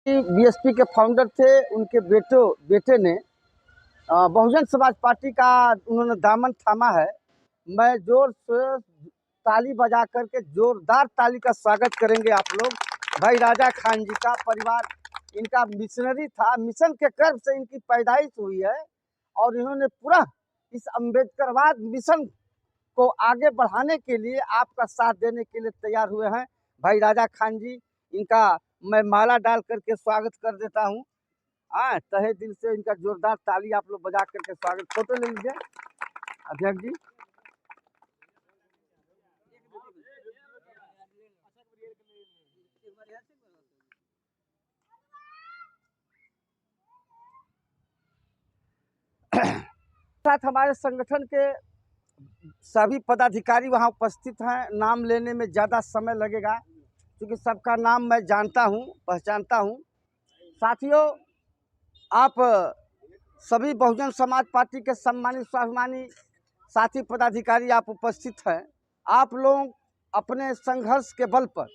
BSP के founder थे, उनके बेटे ने बहुजन समाज पार्टी का उन्होंने दामन थामा है। मैं जोर से ताली बजा करके जोरदार ताली का स्वागत करेंगे आप लोग। भाई राजा खान जी का परिवार इनका मिशनरी था, मिशन के कर्म से इनकी पैदाइश हुई है और इन्होंने पूरा इस अम्बेडकरवाद मिशन को आगे बढ़ाने के लिए आपका साथ देने के लिए तैयार हुए हैं। भाई राजा खान जी, इनका मैं माला डाल करके स्वागत कर देता हूँ। तहे दिल से इनका जोरदार ताली आप लोग बजा करके स्वागत। फोटो ले लीजिए अध्यक्ष जी। साथ हमारे संगठन के सभी पदाधिकारी वहां उपस्थित हैं। नाम लेने में ज़्यादा समय लगेगा क्योंकि सबका नाम मैं जानता हूं, पहचानता हूं। साथियों, आप सभी बहुजन समाज पार्टी के सम्मानित स्वाभिमानी साथी पदाधिकारी आप उपस्थित हैं। आप लोग अपने संघर्ष के बल पर,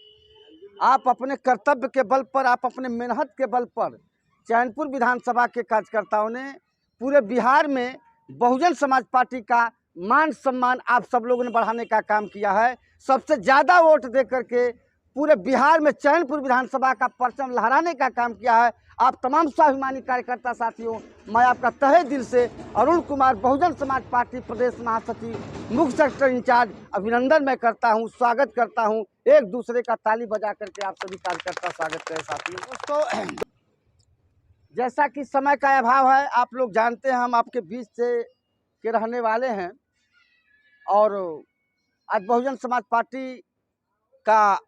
आप अपने कर्तव्य के बल पर, आप अपने मेहनत के बल पर चैनपुर विधानसभा के कार्यकर्ताओं ने पूरे बिहार में बहुजन समाज पार्टी का मान सम्मान आप सब लोगों ने बढ़ाने का काम किया है। सबसे ज़्यादा वोट दे करके पूरे बिहार में चैनपुर विधानसभा का परचम लहराने का काम किया है। आप तमाम स्वाभिमानी कार्यकर्ता साथियों, मैं आपका तहे दिल से अरुण कुमार, बहुजन समाज पार्टी प्रदेश महासचिव, मुख्य सेक्टर इंचार्ज, अभिनंदन मैं करता हूं, स्वागत करता हूं। एक दूसरे का ताली बजा करके आप सभी कार्यकर्ता स्वागत करें साथियों। दोस्तों, जैसा कि समय का अभाव है, आप लोग जानते हैं हम आपके बीच से के रहने वाले हैं और आज बहुजन समाज पार्टी का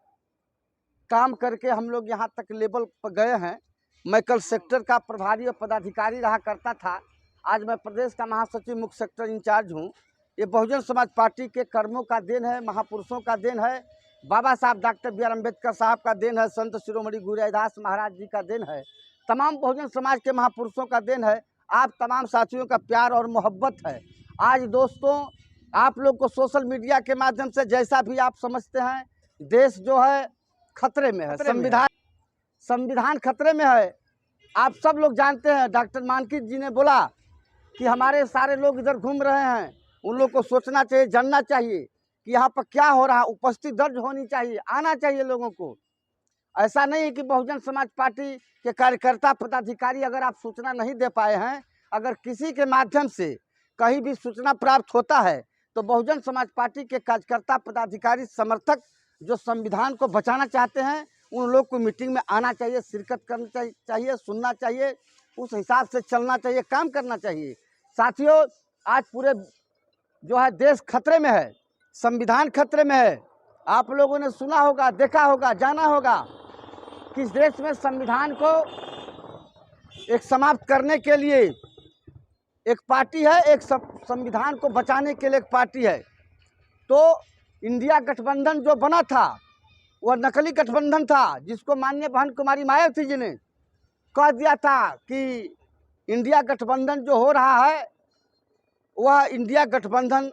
काम करके हम लोग यहाँ तक लेवल पर गए हैं। मैं कल सेक्टर का प्रभारी और पदाधिकारी रहा करता था, आज मैं प्रदेश का महासचिव, मुख्य सेक्टर इंचार्ज हूँ। ये बहुजन समाज पार्टी के कर्मों का देन है, महापुरुषों का देन है, बाबा साहब डॉक्टर बी आर अम्बेडकर साहब का देन है, संत शिरोमणि गुरु रविदास महाराज जी का देन है, तमाम बहुजन समाज के महापुरुषों का देन है, आप तमाम साथियों का प्यार और मोहब्बत है। आज दोस्तों, आप लोग को सोशल मीडिया के माध्यम से जैसा भी आप समझते हैं, देश जो है खतरे में है, संविधान खतरे में है। आप सब लोग जानते हैं, डॉक्टर मानकीत जी ने बोला कि हमारे सारे लोग इधर घूम रहे हैं, उन लोग को सोचना चाहिए, जानना चाहिए कि यहाँ पर क्या हो रहा है, उपस्थिति दर्ज होनी चाहिए, आना चाहिए लोगों को। ऐसा नहीं है कि बहुजन समाज पार्टी के कार्यकर्ता पदाधिकारी अगर आप सूचना नहीं दे पाए हैं, अगर किसी के माध्यम से कहीं भी सूचना प्राप्त होता है तो बहुजन समाज पार्टी के कार्यकर्ता पदाधिकारी समर्थक जो संविधान को बचाना चाहते हैं, उन लोग को मीटिंग में आना चाहिए, शिरकत करना चाहिए, सुनना चाहिए, उस हिसाब से चलना चाहिए, काम करना चाहिए। साथियों, आज पूरे जो है देश खतरे में है, संविधान खतरे में है। आप लोगों ने सुना होगा, देखा होगा, जाना होगा कि इस देश में संविधान को एक समाप्त करने के लिए एक पार्टी है, एक संविधान को बचाने के लिए एक पार्टी है। तो इंडिया गठबंधन जो बना था वह नकली गठबंधन था, जिसको माननीय बहन कुमारी मायावती जी ने कह दिया था कि इंडिया गठबंधन जो हो रहा है वह इंडिया गठबंधन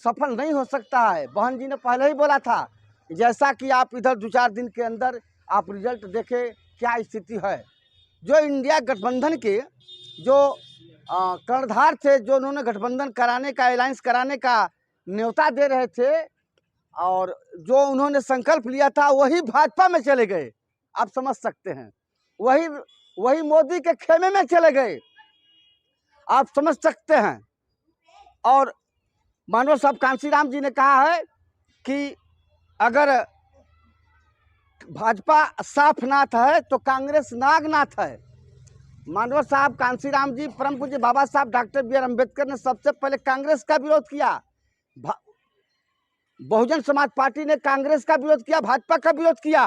सफल नहीं हो सकता है। बहन जी ने पहले ही बोला था, जैसा कि आप इधर 2-4 दिन के अंदर आप रिजल्ट देखें क्या स्थिति है। जो इंडिया गठबंधन के जो कर्णधार थे, जो उन्होंने गठबंधन कराने का, अलायंस कराने का न्योता दे रहे थे और जो उन्होंने संकल्प लिया था, वही भाजपा में चले गए। आप समझ सकते हैं, वही मोदी के खेमे में चले गए, आप समझ सकते हैं। और मानव साहब कांशीराम जी ने कहा है कि अगर भाजपा साफनाथ है तो कांग्रेस नागनाथ है। मानव साहब कांशीराम जी, परम पूज्य बाबा साहब डॉक्टर बी आर अम्बेडकर ने सबसे पहले कांग्रेस का विरोध किया, बहुजन समाज पार्टी ने कांग्रेस का विरोध किया, भाजपा का विरोध किया।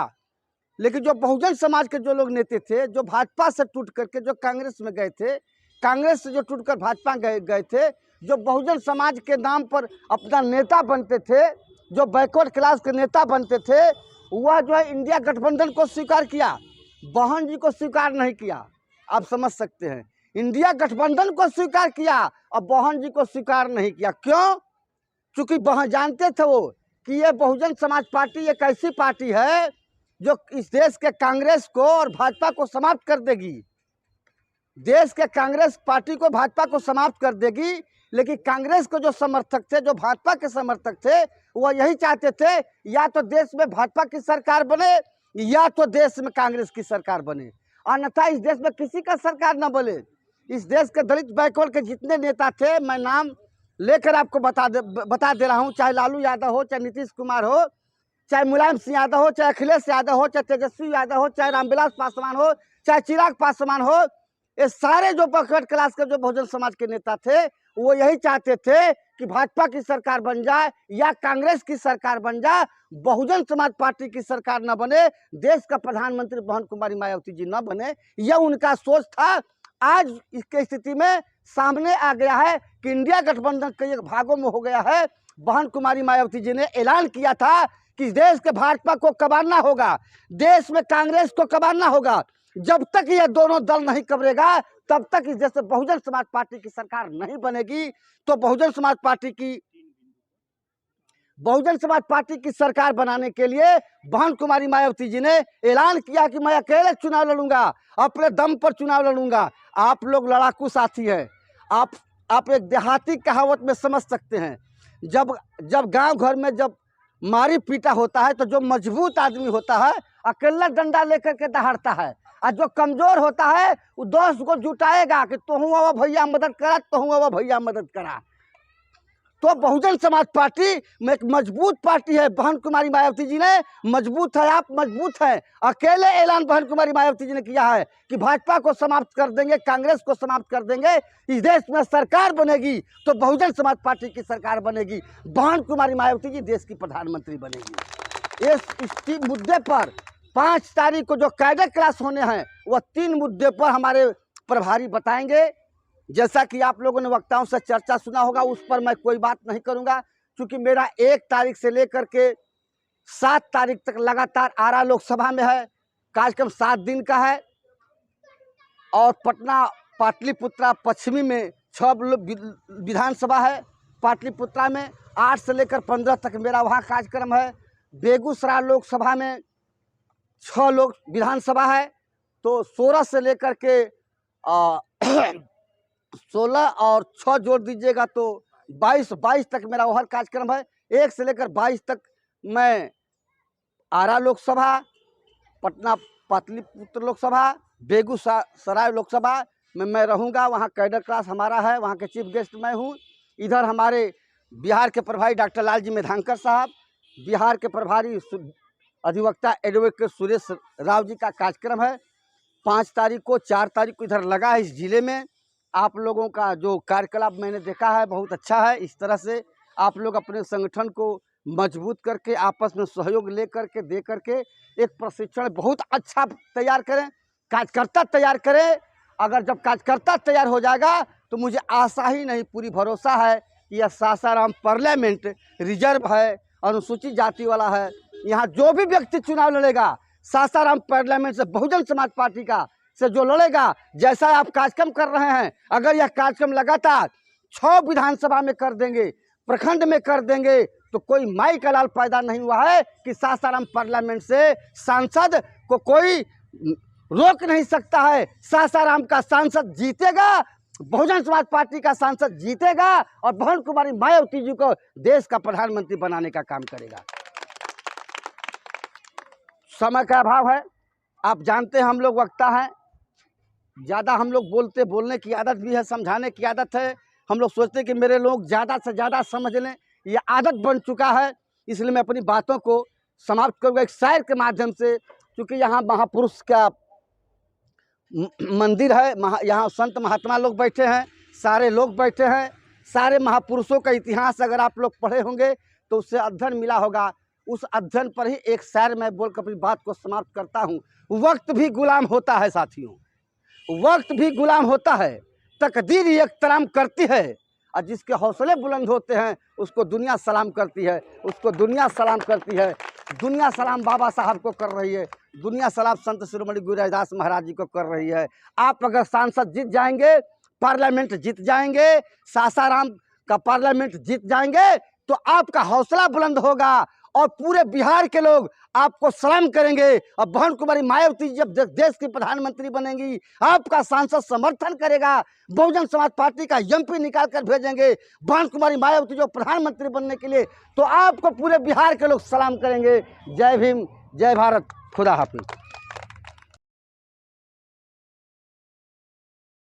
लेकिन जो बहुजन समाज के जो लोग नेता थे, जो भाजपा से टूट करके जो कांग्रेस में गए थे, कांग्रेस से जो टूटकर भाजपा गए थे, जो बहुजन समाज के नाम पर अपना नेता बनते थे, जो बैकवर्ड क्लास के नेता बनते थे, वह जो है इंडिया गठबंधन को स्वीकार किया, बहन जी को स्वीकार नहीं किया। आप समझ सकते हैं, इंडिया गठबंधन को स्वीकार किया और बहन जी को स्वीकार नहीं किया। क्यों? क्योंकि वह जानते थे वो कि ये बहुजन समाज पार्टी एक ऐसी पार्टी है जो इस देश के कांग्रेस को और भाजपा को समाप्त कर देगी। देश के कांग्रेस पार्टी को, भाजपा को समाप्त कर देगी। लेकिन कांग्रेस को जो समर्थक थे, जो भाजपा के समर्थक थे, वो यही चाहते थे या तो देश में भाजपा की सरकार बने या तो देश में कांग्रेस की सरकार बने, अन्यथा इस देश में किसी का सरकार न बने। इस देश के दलित बैकवर्ड के जितने नेता थे, मैं नाम लेकर आपको बता दे रहा हूँ, चाहे लालू यादव हो, चाहे नीतीश कुमार हो, चाहे मुलायम सिंह यादव हो, चाहे अखिलेश यादव हो, चाहे तेजस्वी यादव हो, चाहे रामविलास पासवान हो, चाहे चिराग पासवान हो, ये सारे जो बैकवर्ड क्लास के जो बहुजन समाज के नेता थे, वो यही चाहते थे कि भाजपा की सरकार बन जाए या कांग्रेस की सरकार बन जाए, बहुजन समाज पार्टी की सरकार न बने, देश का प्रधानमंत्री बहन कुमारी मायावती जी न बने। यह उनका सोच था। आज इसके स्थिति में सामने आ गया है कि इंडिया गठबंधन कई भागों में हो गया है। बहन कुमारी मायावती जी ने ऐलान किया था कि देश के भाजपा को कबाड़ना होगा, देश में कांग्रेस को कबाड़ना होगा। जब तक ये दोनों दल नहीं कबरेगा तब तक इस देश में बहुजन समाज पार्टी की सरकार नहीं बनेगी। तो बहुजन समाज पार्टी की सरकार बनाने के लिए बहन कुमारी मायावती जी ने ऐलान किया कि मैं अकेले चुनाव लड़ूंगा, अपने दम पर चुनाव लड़ूंगा। आप लोग लड़ाकू साथी हैं, आप एक देहाती कहावत में समझ सकते हैं। जब गांव घर में जब मारी पीटा होता है तो जो मजबूत आदमी होता है अकेला डंडा लेकर के दहाड़ता है, और जो कमजोर होता है वो दोस्त को जुटाएगा कि तुहू वो भैया मदद करा, तुहू वो भैया मदद करा। तो बहुजन समाज पार्टी में एक मजबूत पार्टी है। बहन कुमारी मायावती जी ने मजबूत है, आप मजबूत हैं। अकेले ऐलान बहन कुमारी मायावती जी ने किया है कि भाजपा को समाप्त कर देंगे, कांग्रेस को समाप्त कर देंगे, इस देश में सरकार बनेगी तो बहुजन समाज पार्टी की सरकार बनेगी, बहन कुमारी मायावती जी देश की प्रधानमंत्री बनेगी। इस मुद्दे पर 5 तारीख को जो कैडर क्लास होने हैं वह 3 मुद्दे पर हमारे प्रभारी बताएंगे। जैसा कि आप लोगों ने वक्ताओं से चर्चा सुना होगा, उस पर मैं कोई बात नहीं करूंगा, क्योंकि मेरा 1 तारीख से लेकर के 7 तारीख तक लगातार आरा लोकसभा में है। कार्यक्रम 7 दिन का है और पटना पाटलिपुत्रा पश्चिमी में 6 विधानसभा है। पाटलिपुत्रा में 8 से लेकर 15 तक मेरा वहाँ कार्यक्रम है। बेगूसराय लोकसभा में 6 विधानसभा है, तो 16 से लेकर के 16 और 6 जोड़ दीजिएगा तो 22 तक मेरा वह कार्यक्रम है। 1 से लेकर 22 तक मैं आरा लोकसभा, पटना पाटलिपुत्र लोकसभा, बेगूसराय लोकसभा में मैं रहूँगा। वहाँ कैडर क्लास हमारा है, वहाँ के चीफ गेस्ट मैं हूँ। इधर हमारे बिहार के प्रभारी डॉक्टर लालजी मेधांकर साहब, बिहार के प्रभारी अधिवक्ता एडवोकेट सुरेश राव जी का कार्यक्रम है। 5 तारीख को, 4 तारीख को इधर लगा है इस जिले में। आप लोगों का जो कार्यकलाप मैंने देखा है बहुत अच्छा है। इस तरह से आप लोग अपने संगठन को मजबूत करके, आपस में सहयोग ले करके, दे करके एक प्रशिक्षण बहुत अच्छा तैयार करें, कार्यकर्ता तैयार करें। अगर जब कार्यकर्ता तैयार हो जाएगा तो मुझे आशा ही नहीं, पूरी भरोसा है कि यह सासाराम पार्लियामेंट रिजर्व है, अनुसूचित जाति वाला है। यहाँ जो भी व्यक्ति चुनाव लड़ेगा सासाराम पार्लियामेंट से, बहुजन समाज पार्टी का से जो लड़ेगा, जैसा आप कार्यक्रम कर रहे हैं, अगर यह कार्यक्रम लगातार 6 विधानसभा में कर देंगे, प्रखंड में कर देंगे, तो कोई माई का लाल पैदा नहीं हुआ है कि सासाराम पार्लियामेंट से सांसद को कोई रोक नहीं सकता है। सासाराम का सांसद जीतेगा, बहुजन समाज पार्टी का सांसद जीतेगा और बहन कुमारी मायावती जी को देश का प्रधानमंत्री बनाने का काम करेगा। समय का अभाव है, आप जानते हैं हम लोग वक्ता हैं, ज़्यादा हम लोग बोलने की आदत भी है, समझाने की आदत है। हम लोग सोचते हैं कि मेरे लोग ज़्यादा से ज़्यादा समझ लें, ये आदत बन चुका है। इसलिए मैं अपनी बातों को समाप्त करूँगा एक शायर के माध्यम से, क्योंकि यहाँ महापुरुष का मंदिर है, यहाँ संत महात्मा लोग बैठे हैं, सारे लोग बैठे हैं। सारे महापुरुषों का इतिहास अगर आप लोग पढ़े होंगे तो उससे अध्ययन मिला होगा। उस अध्ययन पर ही एक शायर मैं बोलकर अपनी बात को समाप्त करता हूँ। वक्त भी गुलाम होता है साथियों, वक्त भी गुलाम होता है, तकदीर एहतराम करती है, और जिसके हौसले बुलंद होते हैं उसको दुनिया सलाम करती है, उसको दुनिया सलाम करती है। दुनिया सलाम बाबा साहब को कर रही है, दुनिया सलाम संत शिरोमणि गुरु रविदास महाराज जी को कर रही है। आप अगर सांसद जीत जाएंगे, पार्लियामेंट जीत जाएंगे, सासाराम का पार्लियामेंट जीत जाएंगे, तो आपका हौसला बुलंद होगा और पूरे बिहार के लोग आपको सलाम करेंगे। और बहन कुमारी मायावती जब देश की प्रधानमंत्री बनेंगी, आपका सांसद समर्थन करेगा, बहुजन समाज पार्टी का एमपी निकाल कर भेजेंगे बहन कुमारी मायावती जो प्रधानमंत्री बनने के लिए, तो आपको पूरे बिहार के लोग सलाम करेंगे। जय भीम, जय भारत, खुदा हाफिज।